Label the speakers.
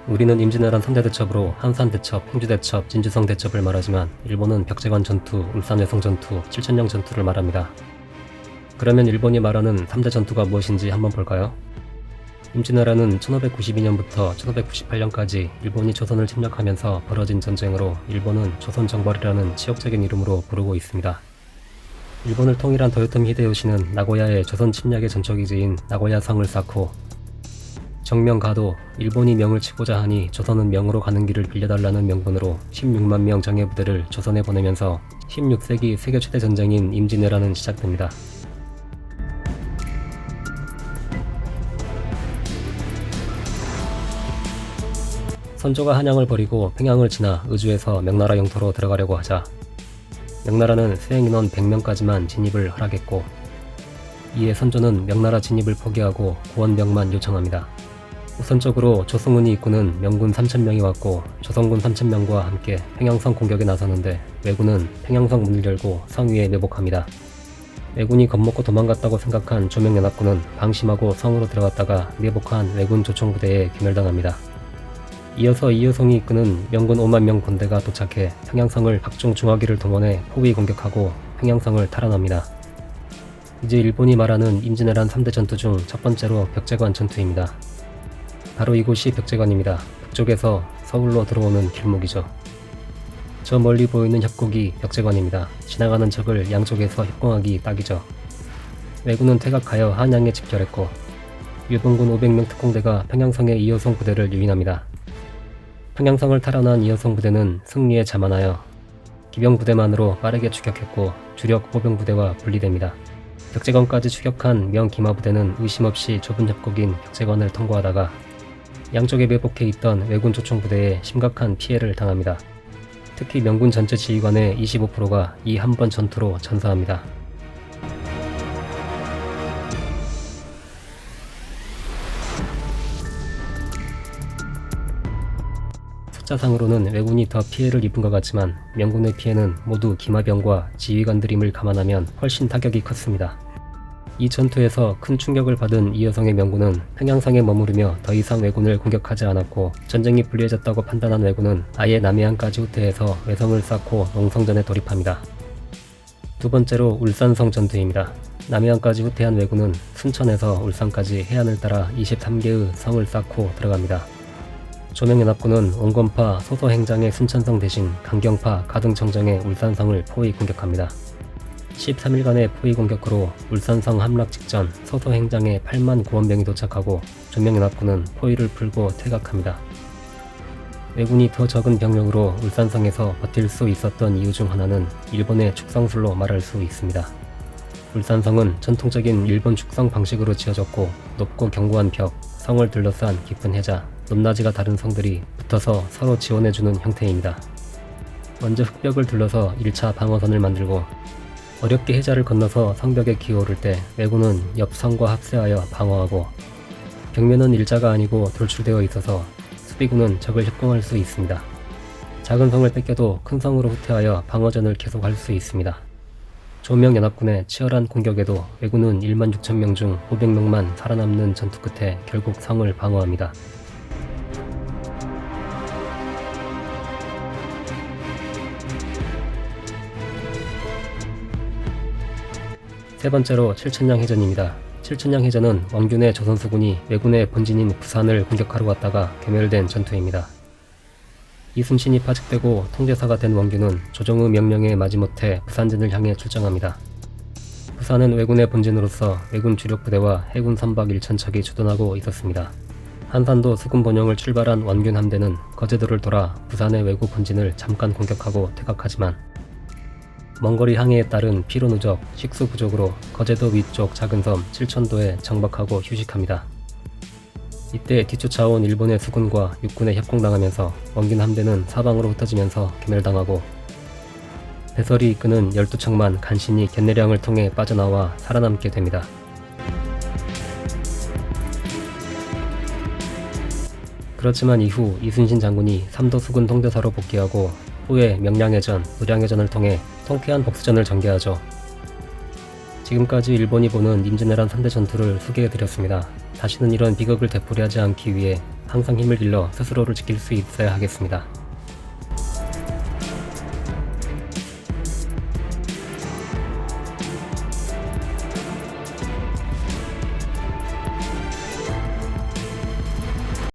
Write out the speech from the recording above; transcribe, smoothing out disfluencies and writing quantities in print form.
Speaker 1: 우리는 임진왜란 3대 대첩으로 한산 대첩, 행주 대첩, 진주성 대첩을 말하지만 일본은 벽제관 전투, 울산회성 전투, 칠천령 전투를 말합니다. 그러면 일본이 말하는 3대 전투가 무엇인지 한번 볼까요? 임진왜란은 1592년부터 1598년까지 일본이 조선을 침략하면서 벌어진 전쟁으로 일본은 조선정벌이라는 치욕적인 이름으로 부르고 있습니다. 일본을 통일한 도요토미 히데요시는 나고야에 조선 침략의 전초기지인 나고야성을 쌓고 정명가도 일본이 명을 치고자 하니 조선은 명으로 가는 길을 빌려달라는 명분으로 16만 명 정예부대를 조선에 보내면서 16세기 세계 최대 전쟁인 임진왜란은 시작됩니다. 선조가 한양을 버리고 평양을 지나 의주에서 명나라 영토로 들어가려고 하자 명나라는 수행인원 100명까지만 진입을 허락했고 이에 선조는 명나라 진입을 포기하고 구원병만 요청합니다. 우선적으로 조승훈이 이끄는 명군 3,000명이 왔고 조선군 3,000명과 함께 평양성 공격에 나서는데 왜군은 평양성 문을 열고 성 위에 매복합니다. 왜군이 겁먹고 도망갔다고 생각한 조명연합군은 방심하고 성으로 들어갔다가 매복한 왜군 조총부대에 괴멸당합니다. 이어서 이효성이 이끄는 명군 5만 명 군대가 도착해 평양성을 각종 중화기를 동원해 포위 공격하고 평양성을 탈환합니다. 이제 일본이 말하는 임진왜란 3대 전투 중 첫 번째로 벽제관 전투입니다. 바로 이곳이 벽제관입니다. 북쪽에서 서울로 들어오는 길목이죠. 저 멀리 보이는 협곡이 벽제관입니다. 지나가는 적을 양쪽에서 협공하기 딱이죠. 왜군은 퇴각하여 한양에 집결했고 일본군 500명 특공대가 평양성의 이효성 부대를 유인합니다. 평양성을 탈환한 이효성 부대는 승리에 자만하여 기병 부대만으로 빠르게 추격했고 주력 보병 부대와 분리됩니다. 벽제관까지 추격한 명기마 부대는 의심 없이 좁은 협곡인 벽제관을 통과하다가 양쪽에 매복해 있던 왜군 조총 부대에 심각한 피해를 당합니다. 특히 명군 전체 지휘관의 25%가 이 한 번 전투로 전사합니다. 숫자상으로는 왜군이 더 피해를 입은 것 같지만 명군의 피해는 모두 기마병과 지휘관들임을 감안하면 훨씬 타격이 컸습니다. 이 전투에서 큰 충격을 받은 이효성의 명군은 평양성에 머무르며 더 이상 왜군을 공격하지 않았고 전쟁이 불리해졌다고 판단한 왜군은 아예 남해안까지 후퇴해서 외성을 쌓고 농성전에 돌입합니다. 두 번째로 울산성 전투입니다. 남해안까지 후퇴한 왜군은 순천에서 울산까지 해안을 따라 23개의 성을 쌓고 들어갑니다. 조명연합군은 온건파 소소행장의 순천성 대신 강경파 가등청정의 울산성을 포위 공격합니다. 13일간의 포위 공격으로 울산성 함락 직전 소소행장에 8만 구원병이 도착하고 조명연합군은 포위를 풀고 퇴각합니다. 왜군이 더 적은 병력으로 울산성에서 버틸 수 있었던 이유 중 하나는 일본의 축성술로 말할 수 있습니다. 울산성은 전통적인 일본 축성 방식으로 지어졌고 높고 견고한 벽, 성을 둘러싼 깊은 해자, 높낮이가 다른 성들이 붙어서 서로 지원해주는 형태입니다. 먼저 흙벽을 둘러서 1차 방어선을 만들고 어렵게 해자를 건너서 성벽에 기어오를 때 왜군은 옆 성과 합세하여 방어하고 벽면은 일자가 아니고 돌출되어 있어서 수비군은 적을 협공할 수 있습니다. 작은 성을 뺏겨도 큰 성으로 후퇴하여 방어전을 계속할 수 있습니다. 조명연합군의 치열한 공격에도 왜군은 1만 6천 명 중 500명만 살아남는 전투 끝에 결국 성을 방어합니다. 세 번째로 칠천량 해전입니다. 칠천량 해전은 원균의 조선수군이 왜군의 본진인 부산을 공격하러 갔다가 괴멸된 전투입니다. 이순신이 파직되고 통제사가 된 원균은 조정의 명령에 마지못해 부산진을 향해 출정합니다. 부산은 왜군의 본진으로서 왜군 주력 부대와 해군 선박 1,000척이 주둔하고 있었습니다. 한산도 수군 본영을 출발한 원균 함대는 거제도를 돌아 부산의 왜구 본진을 잠깐 공격하고 퇴각하지만 먼거리 항해에 따른 피로 누적, 식수 부족으로 거제도 위쪽 작은 섬 칠천도에 정박하고 휴식합니다. 이때 뒤쫓아온 일본의 수군과 육군에 협공당하면서 원균 함대는 사방으로 흩어지면서 괴멸당하고 배설이 이끄는 12척만 간신히 견내량을 통해 빠져나와 살아남게 됩니다. 그렇지만 이후 이순신 장군이 삼도 수군 통대사로 복귀하고 후에 명량해전, 노량해전을 통해 통쾌한 복수전을 전개하죠. 지금까지 일본이 보는 임진왜란 3대 전투를 소개해드렸습니다. 다시는 이런 비극을 되풀이하지 않기 위해 항상 힘을 길러 스스로를 지킬 수 있어야 하겠습니다.